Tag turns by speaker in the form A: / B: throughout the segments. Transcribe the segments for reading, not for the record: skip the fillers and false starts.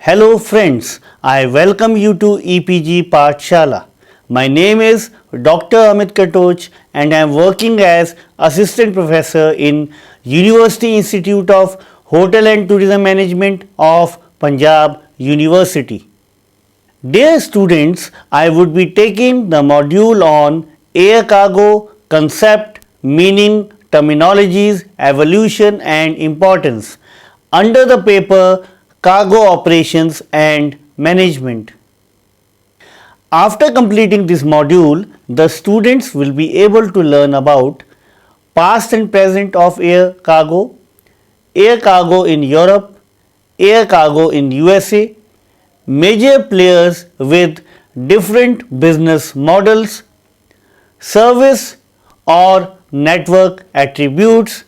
A: Hello friends, I welcome you to EPG Pathshala. My name is Dr. Amit Katoch and I am working as Assistant Professor in University Institute of Hotel and Tourism Management of Punjab University. Dear students, I would be taking the module on air cargo, concept, meaning, terminologies, evolution and importance under the paper Cargo Operations and Management. After completing this module, the students will be able to learn about past and present of air cargo in Europe, air cargo in USA, major players with different business models, service or network attributes,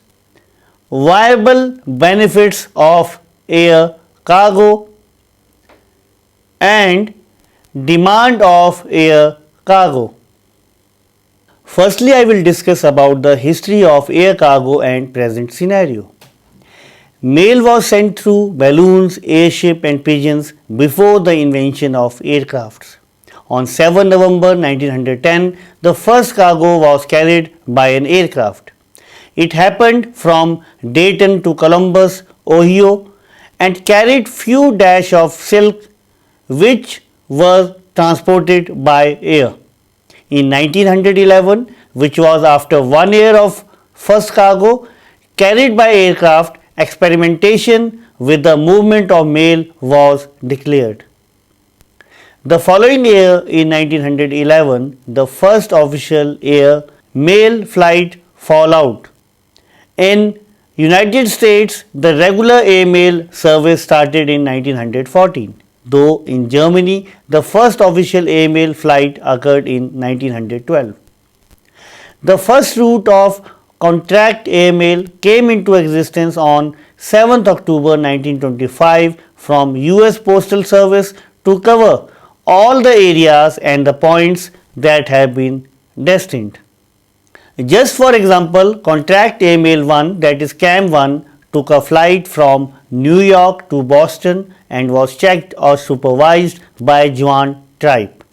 A: viable benefits of air cargo and demand of air cargo. Firstly, I will discuss about the history of air cargo and present scenario. Mail was sent through balloons, airship and pigeons before the invention of aircrafts. On 7 November 1910, the first cargo was carried by an aircraft. It happened from Dayton to Columbus, Ohio and carried few dash of silk which were transported by air. In 1911, which was after 1 year of first cargo carried by aircraft, experimentation with the movement of mail was declared. The following year in 1911, the first official air mail flight fall out. In United States, the regular air mail service started in 1914, though in Germany, the first official air mail flight occurred in 1912. The first route of contract air mail came into existence on 7th October 1925 from US Postal Service to cover all the areas and the points that have been destined. Just for example, contract air mail 1, that is CAM 1, took a flight from New York to Boston and was checked or supervised by Joan Tripe.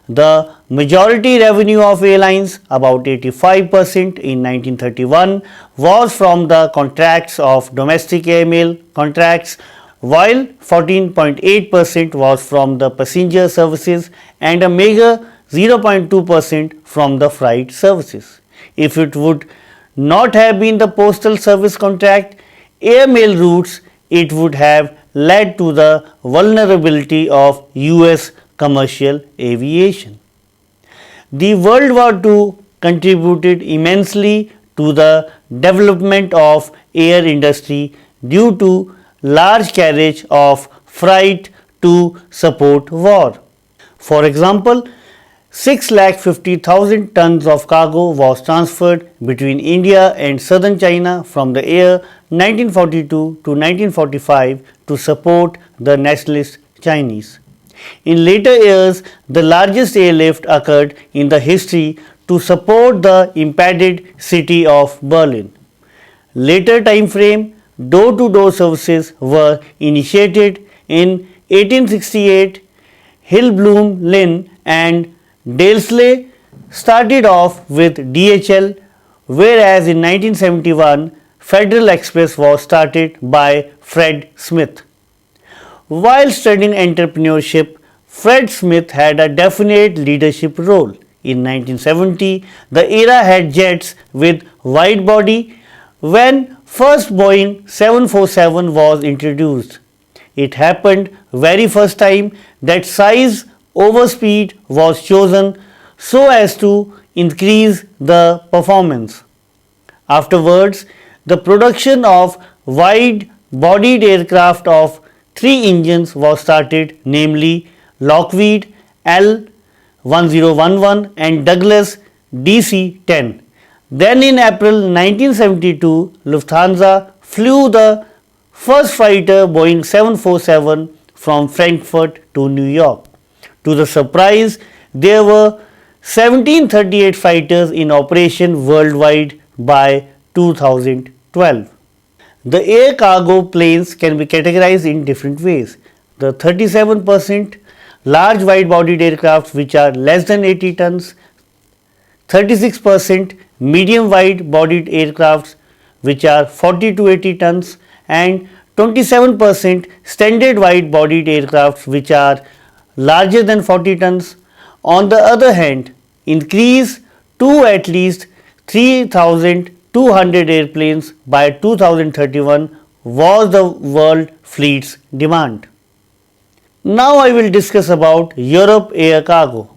A: The majority revenue of airlines, about 85% in 1931, was from the contracts of domestic air mail contracts, while 14.8% was from the passenger services and a meager 0.2% from the freight services. If it would not have been the postal service contract air mail routes, it would have led to the vulnerability of US commercial aviation. The World War II contributed immensely to the development of air industry due to large carriage of freight to support war. For example, 6,50,000 tons of cargo was transferred between India and southern China from the year 1942 to 1945 to support the nationalist Chinese. In later years, the largest airlift occurred in the history to support the impeded city of Berlin. Later time frame, door-to-door services were initiated in 1868. Hillbloom, Lynn and Dalesley started off with DHL, whereas in 1971 Federal Express was started by Fred Smith. While studying entrepreneurship, Fred Smith had a definite leadership role. In 1970, the era had jets with wide body when first Boeing 747 was introduced. It happened very first time that size over speed was chosen so as to increase the performance. Afterwards, the production of wide-bodied aircraft of 3 engines was started, namely Lockheed L-1011 and Douglas DC-10. Then in April 1972, Lufthansa flew the first fighter Boeing 747 from Frankfurt to New York. To the surprise, there were 1738 fighters in operation worldwide by 2012. The air cargo planes can be categorized in different ways. the 37% large wide-bodied aircraft which are less than 80 tons, 36% medium wide-bodied aircrafts which are 40 to 80 tons, and 27% standard wide-bodied aircrafts which are larger than 40 tons. On the other hand, increase to at least 3,200 airplanes by 2031 was the world fleet's demand. Now I will discuss about Europe air cargo.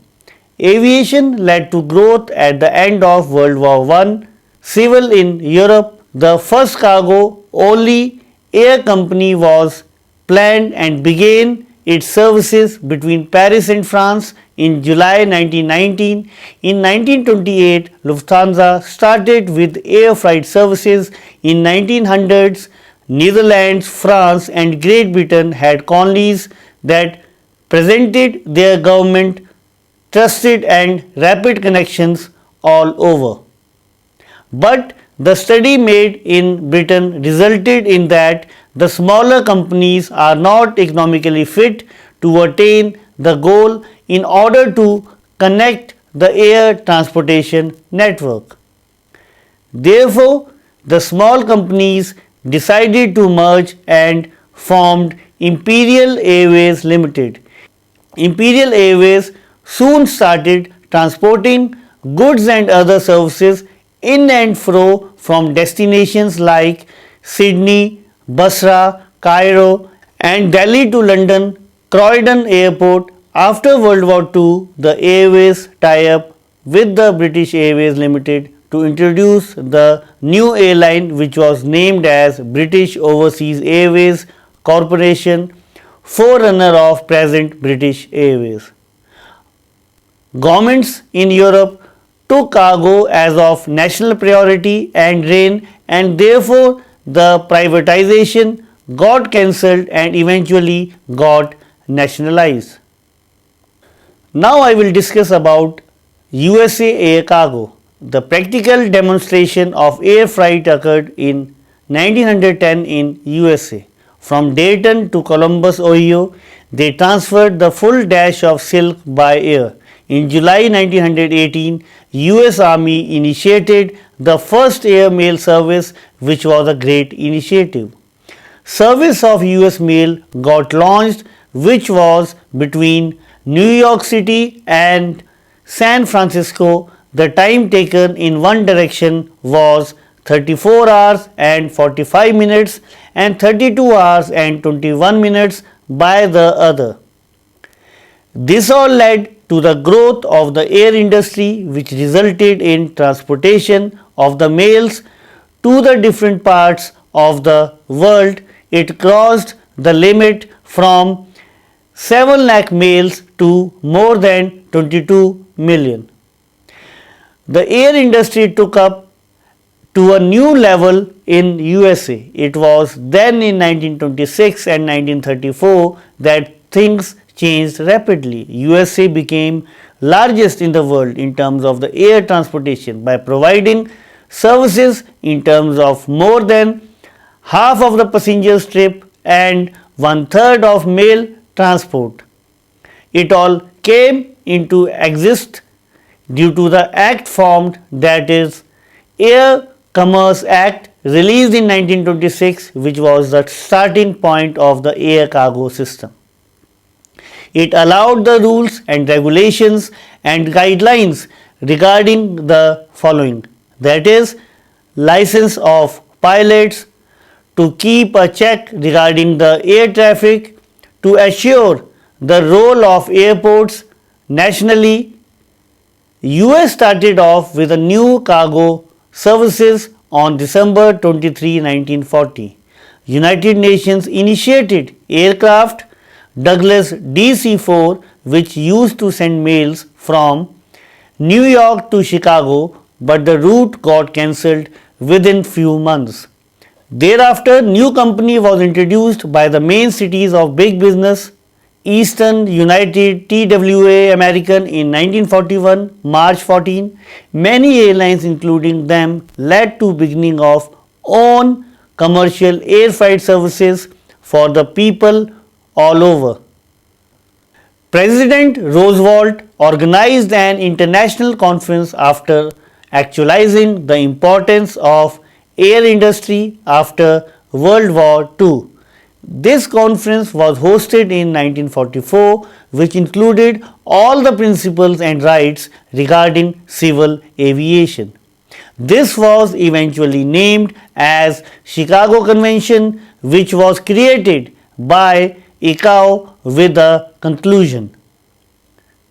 A: Aviation led to growth at the end of World War I. Civil in Europe, the first cargo only air company was planned and began its services between Paris and France in July 1919. In 1928, Lufthansa started with air freight services. In 1900s, Netherlands, France and Great Britain had colonies that presented their government trusted and rapid connections all over. But the study made in Britain resulted in that the smaller companies are not economically fit to attain the goal in order to connect the air transportation network. Therefore, the small companies decided to merge and formed Imperial Airways Limited. Imperial Airways soon started transporting goods and other services in and fro from destinations like Sydney, Basra, Cairo and Delhi to London Croydon Airport. After World War II, the Airways tie-up with the British Airways Limited to introduce the new airline which was named as British Overseas Airways Corporation, forerunner of present British Airways. Governments in Europe took cargo as of national priority and reign, and therefore the privatization got cancelled and eventually got nationalized. Now I will discuss about USA air cargo. The practical demonstration of air freight occurred in 1910 in USA. From Dayton to Columbus, Ohio, they transferred the full dash of silk by air. In July 1918, US Army initiated the first air mail service, which was a great initiative. Service of US mail got launched, which was between New York City and San Francisco. The time taken in one direction was 34 hours and 45 minutes and 32 hours and 21 minutes by the other. This all led to the growth of the air industry, which resulted in transportation of the mails to the different parts of the world. It crossed the limit from 7 lakh mails to more than 22 million. The air industry took up to a new level in USA. It was then in 1926 and 1934 that things changed rapidly. USA became largest in the world in terms of the air transportation by providing services in terms of more than half of the passengers trip and 1/3 of mail transport. It all came into exist due to the act formed, that is Air Commerce Act, released in 1926, which was the starting point of the air cargo system. It allowed the rules and regulations and guidelines regarding the following, that is license of pilots, to keep a check regarding the air traffic, to assure the role of airports nationally. US started off with a new cargo services on December 23, 1940. United Nations initiated aircraft Douglas DC-4, which used to send mails from New York to Chicago, but the route got cancelled within few months. Thereafter, new company was introduced by the main cities of big business, Eastern United, TWA American in 1941, March 14. Many airlines including them led to beginning of own commercial air freight services for the people all over. President Roosevelt organized an international conference after actualizing the importance of air industry after World War II. This conference was hosted in 1944, which included all the principles and rights regarding civil aviation. This was eventually named as Chicago Convention, which was created by ICAO with the conclusion,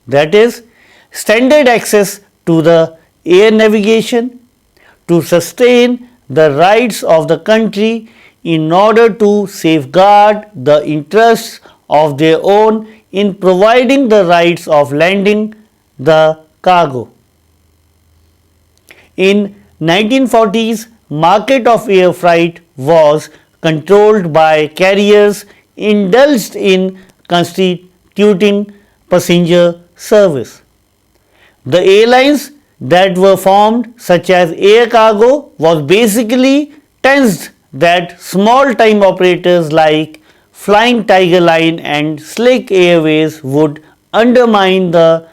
A: that is, standard access to the air navigation to sustain the rights of the country in order to safeguard the interests of their own in providing the rights of landing the cargo. In 1940s, market of air freight was controlled by carriers indulged in constituting passenger service. The airlines that were formed, such as Air Cargo, was basically tensed that small time operators like Flying Tiger Line and Slick Airways would undermine the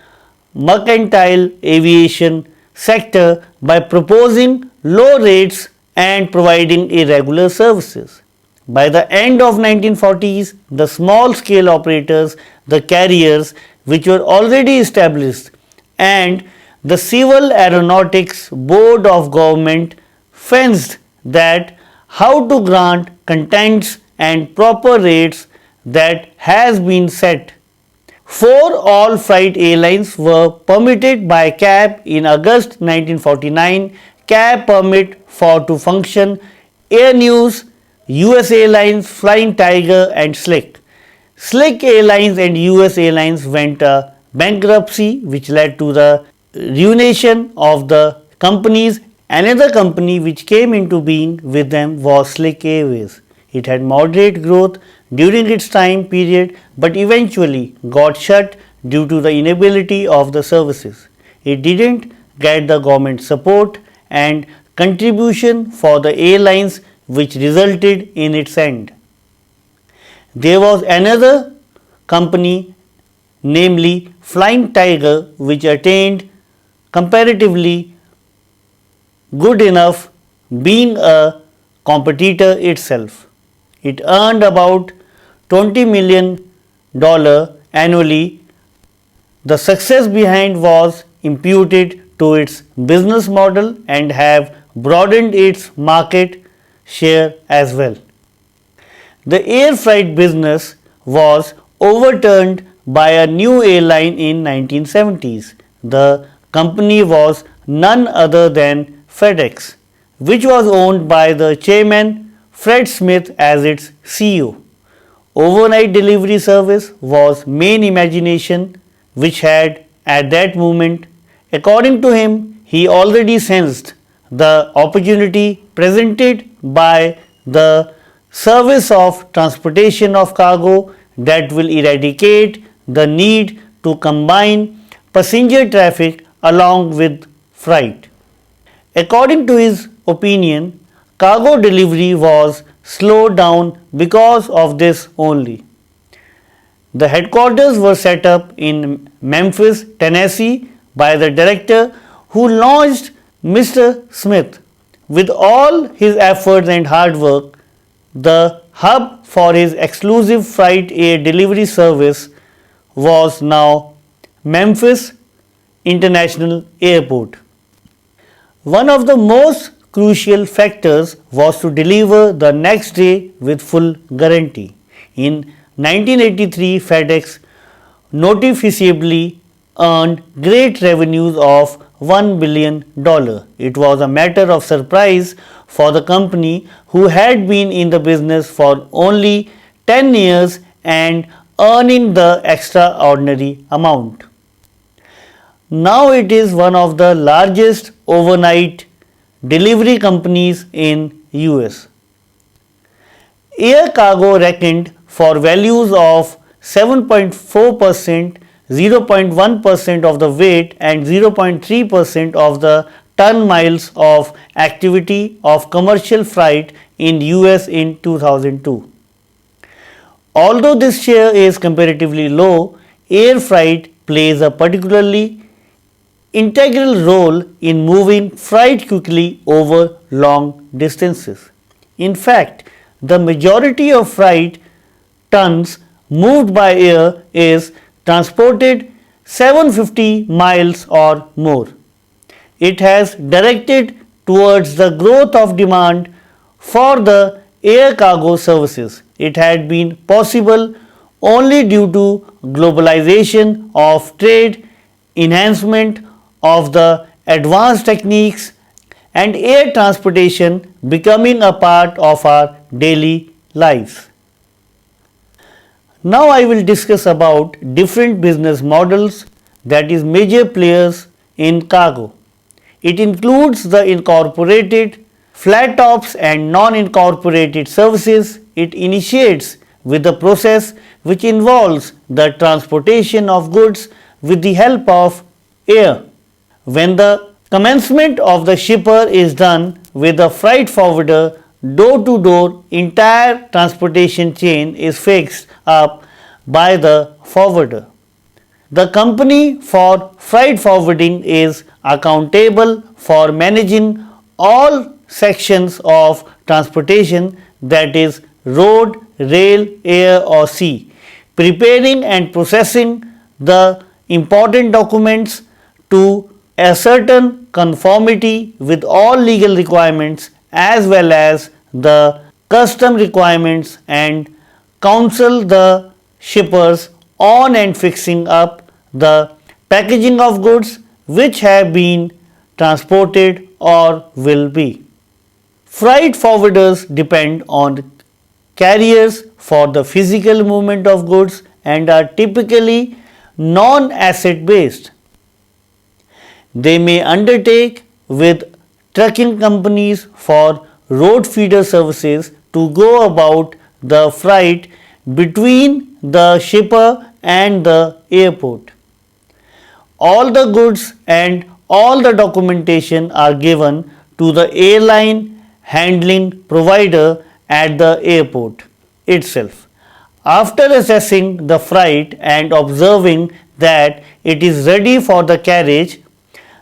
A: mercantile aviation sector by proposing low rates and providing irregular services. By the end of 1940s, the small scale operators, the carriers which were already established, and the Civil Aeronautics Board of Government fenced that how to grant contents and proper rates that has been set. 4 all freight airlines were permitted by CAB in August 1949. CAB permit for to function Air News, US Airlines, Flying Tiger and Slick. Slick Airlines and US Airlines went bankruptcy, which led to the ruination of the companies. Another company which came into being with them was Slick Airways. It had moderate growth during its time period, but eventually got shut due to the inability of the services. It didn't get the government support and contribution for the airlines, which resulted in its end. There was another company, namely Flying Tiger, which attained comparatively good enough being a competitor itself. It earned about $20 million annually. The success behind was imputed to its business model and have broadened its market share as well. The air freight business was overturned by a new airline in 1970s. The company was none other than FedEx, which was owned by the chairman Fred Smith as its CEO. Overnight delivery service was main imagination which had at that moment. According to him, he already sensed the opportunity presented by the service of transportation of cargo that will eradicate the need to combine passenger traffic along with freight. According to his opinion, cargo delivery was slowed down because of this only. The headquarters were set up in Memphis, Tennessee by the director who launched Mr. Smith. With all his efforts and hard work, the hub for his exclusive freight air delivery service was now Memphis International Airport. One of the most crucial factors was to deliver the next day with full guarantee. In 1983, FedEx noticeably earned great revenues of $1 billion. It was a matter of surprise for the company, who had been in the business for only 10 years and earning the extraordinary amount. Now it is one of the largest overnight delivery companies in US. Air Cargo reckoned for values of 7.4%, 0.1% of the weight and 0.3% of the ton miles of activity of commercial freight in US in 2002. Although this share is comparatively low, air freight plays a particularly integral role in moving freight quickly over long distances. In fact, the majority of freight tons moved by air is transported 750 miles or more. It has directed towards the growth of demand for the air cargo services. It had been possible only due to globalization of trade, enhancement of the advanced techniques, and air transportation becoming a part of our daily lives. Now I will discuss about different business models, that is major players in cargo. It includes the incorporated, flat tops and non-incorporated services. It initiates with the process which involves the transportation of goods with the help of air. When the commencement of the shipper is done with the freight forwarder, door to door entire transportation chain is fixed up by the forwarder. The company for freight forwarding is accountable for managing all sections of transportation, that is road, rail, air or sea, preparing and processing the important documents to ascertain conformity with all legal requirements as well as the custom requirements, and counsel the shippers on and fixing up the packaging of goods which have been transported or will be. Freight forwarders depend on carriers for the physical movement of goods and are typically non-asset based. They may undertake with trucking companies for road feeder services to go about the freight between the shipper and the airport. All the goods and all the documentation are given to the airline handling provider at the airport itself. After assessing the freight and observing that it is ready for the carriage,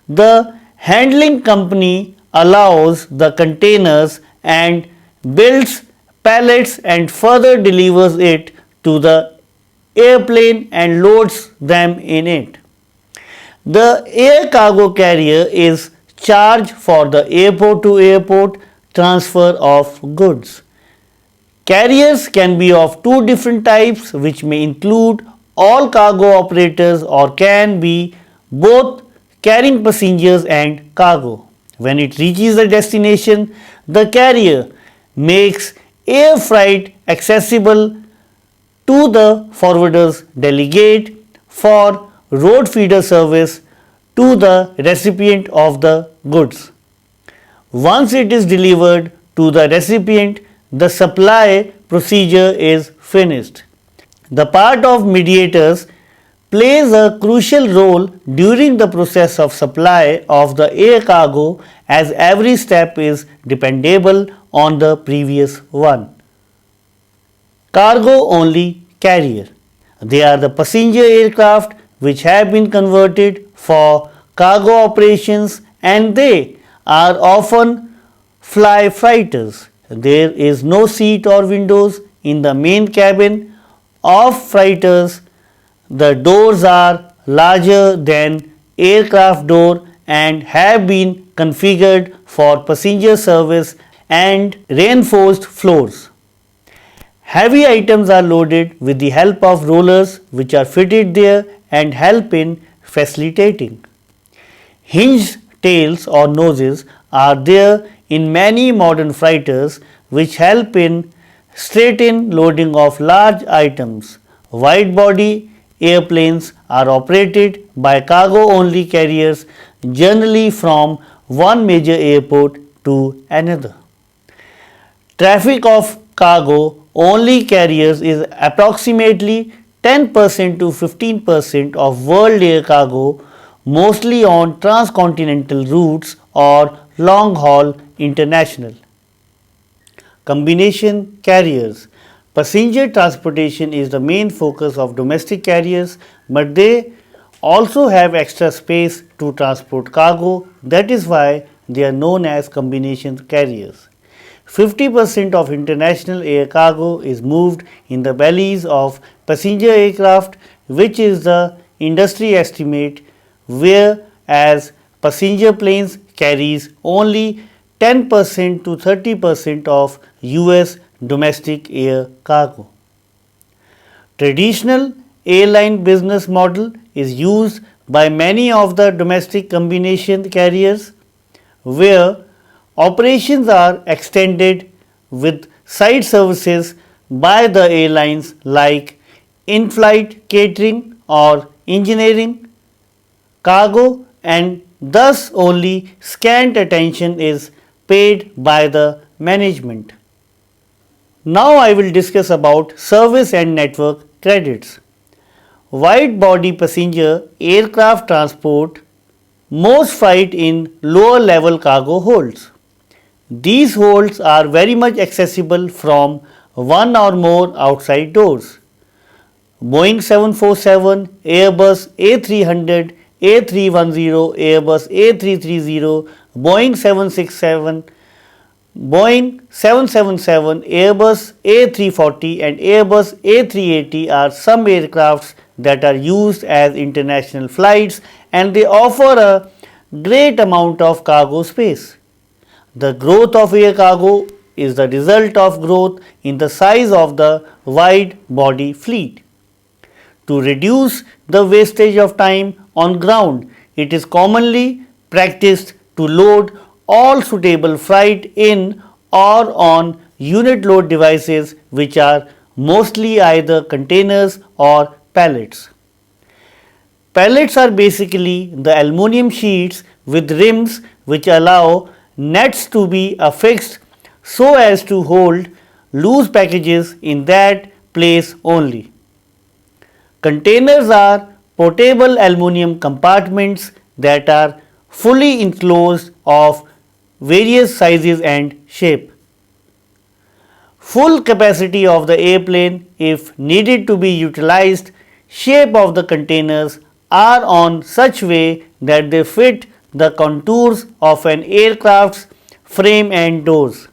A: the handling company allows the containers and builds pallets and further delivers it to the airplane and loads them in it. The air cargo carrier is charged for the airport to airport transfer of goods. Carriers can be of two different types, which may include all cargo operators or can be both carrying passengers and cargo. When it reaches the destination, the carrier makes air freight accessible to the forwarder's delegate for road feeder service to the recipient of the goods. Once it is delivered to the recipient, the supply procedure is finished. The part of mediators plays a crucial role during the process of supply of the air cargo, as every step is dependable on the previous one. Cargo only carrier. They are the passenger aircraft which have been converted for cargo operations, and they are often fly freighters. There is no seat or windows in the main cabin of freighters. The doors are larger than aircraft door and have been configured for passenger service and reinforced floors. Heavy items are loaded with the help of rollers which are fitted there and help in facilitating. Hinged tails or noses are there in many modern freighters which help in straight-in loading of large items. Wide body airplanes are operated by cargo only carriers, generally from one major airport to another. Traffic of cargo only carriers is approximately 10% to 15% of world air cargo, mostly on transcontinental routes or long haul international. Combination carriers. Passenger transportation is the main focus of domestic carriers, but they also have extra space to transport cargo. That is why they are known as combination carriers. 50% of international air cargo is moved in the bellies of passenger aircraft, which is the industry estimate, whereas passenger planes carries only 10% to 30% of US domestic air cargo. Traditional airline business model is used by many of the domestic combination carriers, where operations are extended with side services by the airlines like in-flight catering or engineering, cargo, and thus only scant attention is paid by the management. Now I will discuss about service and network credits. Wide body passenger aircraft transport most flight in lower level cargo holds. These holds are very much accessible from one or more outside doors. Boeing 747, Airbus A300, A310, Airbus A330, Boeing 767, Boeing 777, Airbus A340 and Airbus A380 are some aircrafts that are used as international flights, and they offer a great amount of cargo space. The growth of air cargo is the result of growth in the size of the wide body fleet. To reduce the wastage of time on ground, it is commonly practiced to load all suitable freight in or on unit load devices, which are mostly either containers or pallets. Pallets are basically the aluminum sheets with rims which allow nets to be affixed so as to hold loose packages in that place only. Containers are portable aluminum compartments that are fully enclosed of various sizes and shape. Full capacity of the airplane, if needed to be utilized, shape of the containers are on such way that they fit the contours of an aircraft's frame and doors.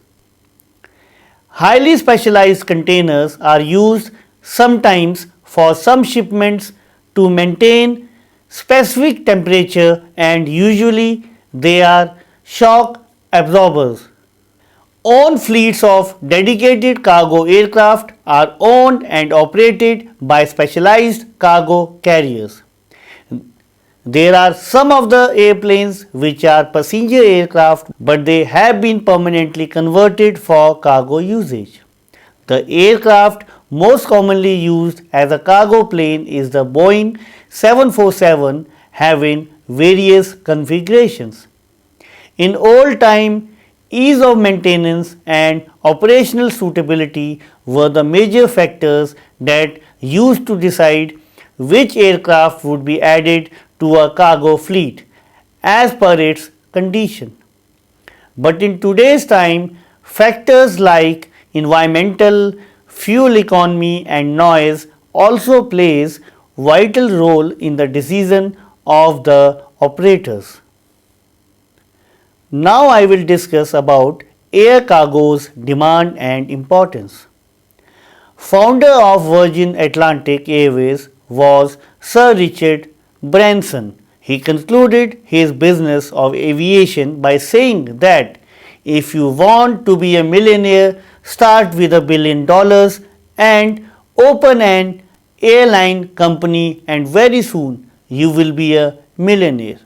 A: Highly specialized containers are used sometimes for some shipments to maintain specific temperature, and usually they are shock absorbers. Own fleets of dedicated cargo aircraft are owned and operated by specialized cargo carriers. There are some of the airplanes which are passenger aircraft, but they have been permanently converted for cargo usage. The aircraft most commonly used as a cargo plane is the Boeing 747, having various configurations. In old time, ease of maintenance and operational suitability were the major factors that used to decide which aircraft would be added to a cargo fleet as per its condition. But in today's time, factors like environmental, fuel economy and noise also plays vital role in the decision of the operators. Now I will discuss about air cargo's demand and importance. Founder of Virgin Atlantic Airways was Sir Richard Branson. He concluded his business of aviation by saying that if you want to be a millionaire, start with $1 billion and open an airline company, and very soon you will be a millionaire.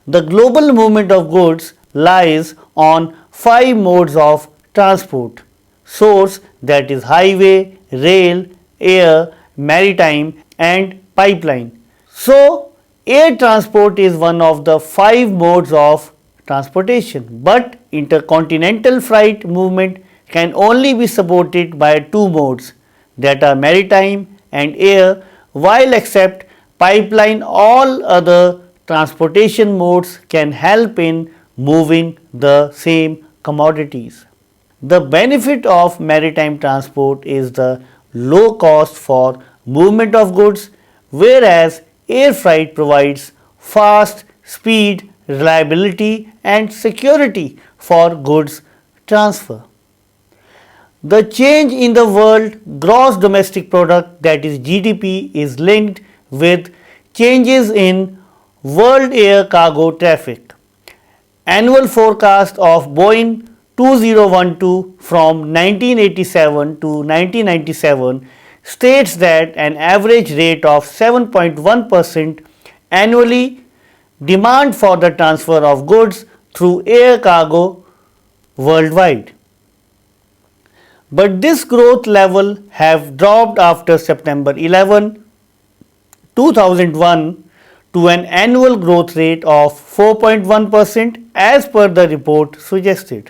A: The global movement of goods lies on 5 modes of transport source, that is highway, rail, air, maritime and pipeline. So, air transport is one of the 5 modes of transportation, but intercontinental freight movement can only be supported by 2 modes, that are maritime and air, while except pipeline all other transportation modes can help in moving the same commodities. The benefit of maritime transport is the low cost for movement of goods, whereas air freight provides fast, speed, reliability and security for goods transfer. The change in the world gross domestic product, that is GDP, is linked with changes in world air cargo traffic. Annual forecast of Boeing 2012 from 1987 to 1997 states that an average rate of 7.1% annually demand for the transfer of goods through air cargo worldwide. But this growth level have dropped after September 11, 2001 to an annual growth rate of 4.1% as per the report suggested.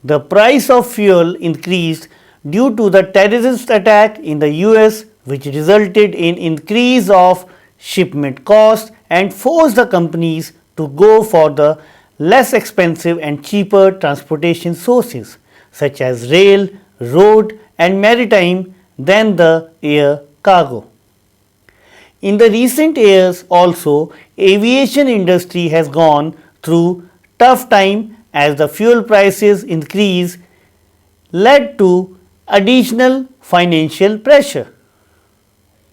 A: The price of fuel increased due to the terrorist attack in the US, which resulted in increase of shipment cost and forced the companies to go for the less expensive and cheaper transportation sources such as rail, road and maritime than the air cargo. In the recent years also, aviation industry has gone through tough time as the fuel prices increase led to additional financial pressure.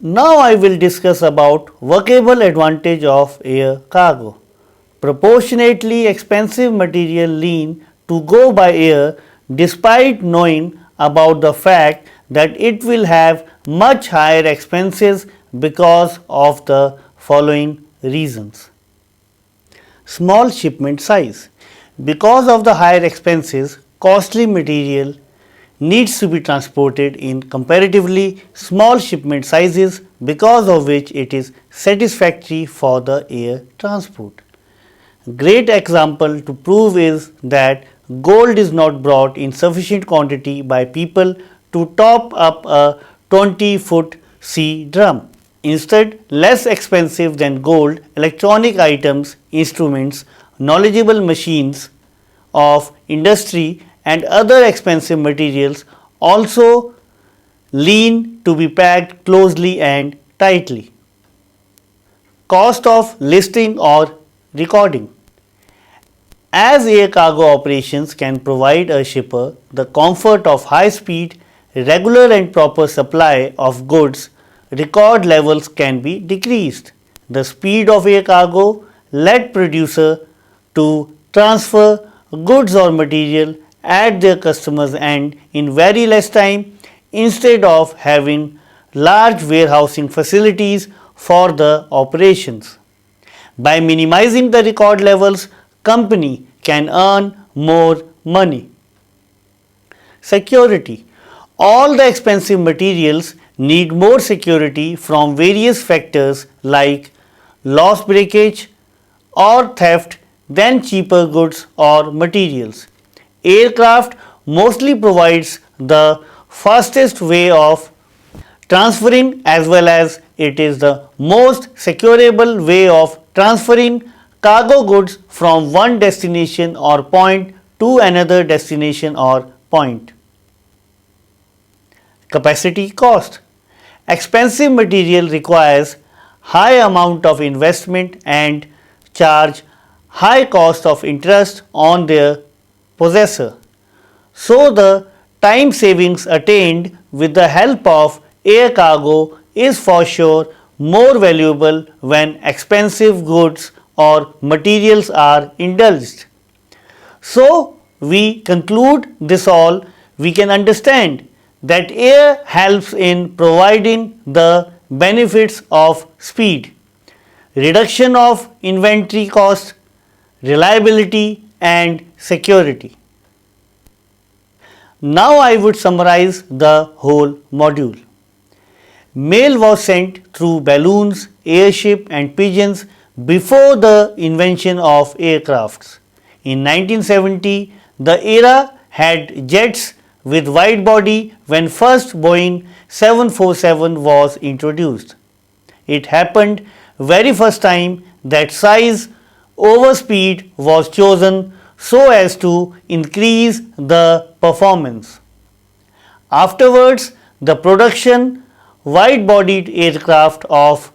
A: Now I will discuss about workable advantage of air cargo. Proportionately expensive material lean to go by air despite knowing about the fact that it will have much higher expenses because of the following reasons. Small shipment size. Because of the higher expenses, costly material needs to be transported in comparatively small shipment sizes, because of which it is satisfactory for the air transport. Great example to prove is that gold is not brought in sufficient quantity by people to top up a 20-foot sea drum. Instead, less expensive than gold, electronic items, instruments, knowledgeable machines of industry and other expensive materials also lean to be packed closely and tightly. Cost of listing or recording. As air cargo operations can provide a shipper the comfort of high speed, regular and proper supply of goods, record levels can be decreased. The speed of air cargo led producer to transfer goods or material at their customers' end in very less time instead of having large warehousing facilities for the operations. By minimizing the record levels, company can earn more money. Security. All the expensive materials need more security from various factors like loss breakage or theft than cheaper goods or materials. Aircraft mostly provides the fastest way of transferring as well as it is the most securable way of transferring cargo goods from one destination or point to another destination or point. Capacity cost. Expensive material requires high amount of investment and charge high cost of interest on their possessor. So the time savings attained with the help of air cargo is for sure more valuable when expensive goods or materials are indulged. So we conclude this all, we can understand that air helps in providing the benefits of speed, reduction of inventory cost, reliability and security. Now I would summarize the whole module. Mail was sent through balloons, airship and pigeons before the invention of aircrafts. In 1970, the era had jets with wide body when first Boeing 747 was introduced. It happened very first time that size over speed was chosen so as to increase the performance. Afterwards, the production wide-bodied aircraft of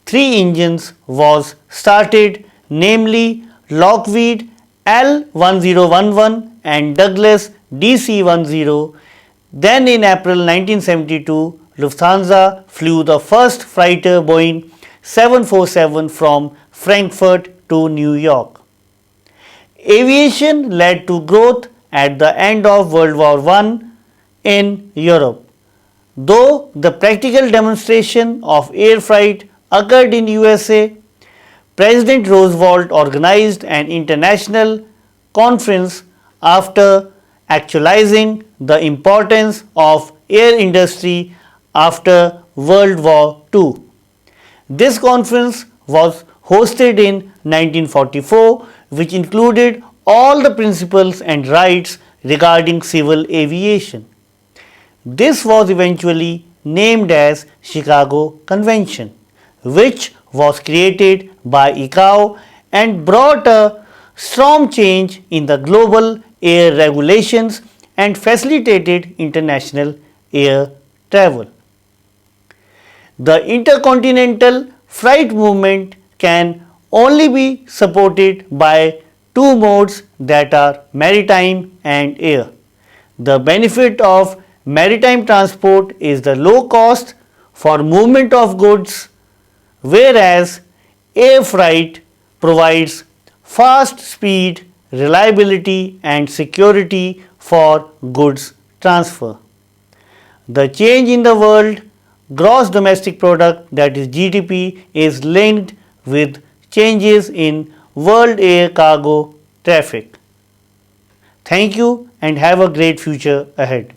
A: 3 engines was started, namely Lockheed L1011 and Douglas DC-10. Then in April 1972, Lufthansa flew the first freighter Boeing 747 from Frankfurt to New York. Aviation led to growth at the end of World War I in Europe. Though the practical demonstration of air freight occurred in USA, President Roosevelt organized an international conference after actualizing the importance of air industry after World War II. This conference was hosted in 1944, which included all the principles and rights regarding civil aviation. This was eventually named as Chicago Convention, which was created by ICAO and brought a strong change in the global air regulations and facilitated international air travel. The intercontinental freight movement can only be supported by two modes, that are maritime and air. The benefit of maritime transport is the low cost for movement of goods, whereas air freight provides fast speed, reliability and security for goods transfer. The change in the world gross domestic product, that is GDP, is linked with changes in world air cargo traffic. Thank you and have a great future ahead.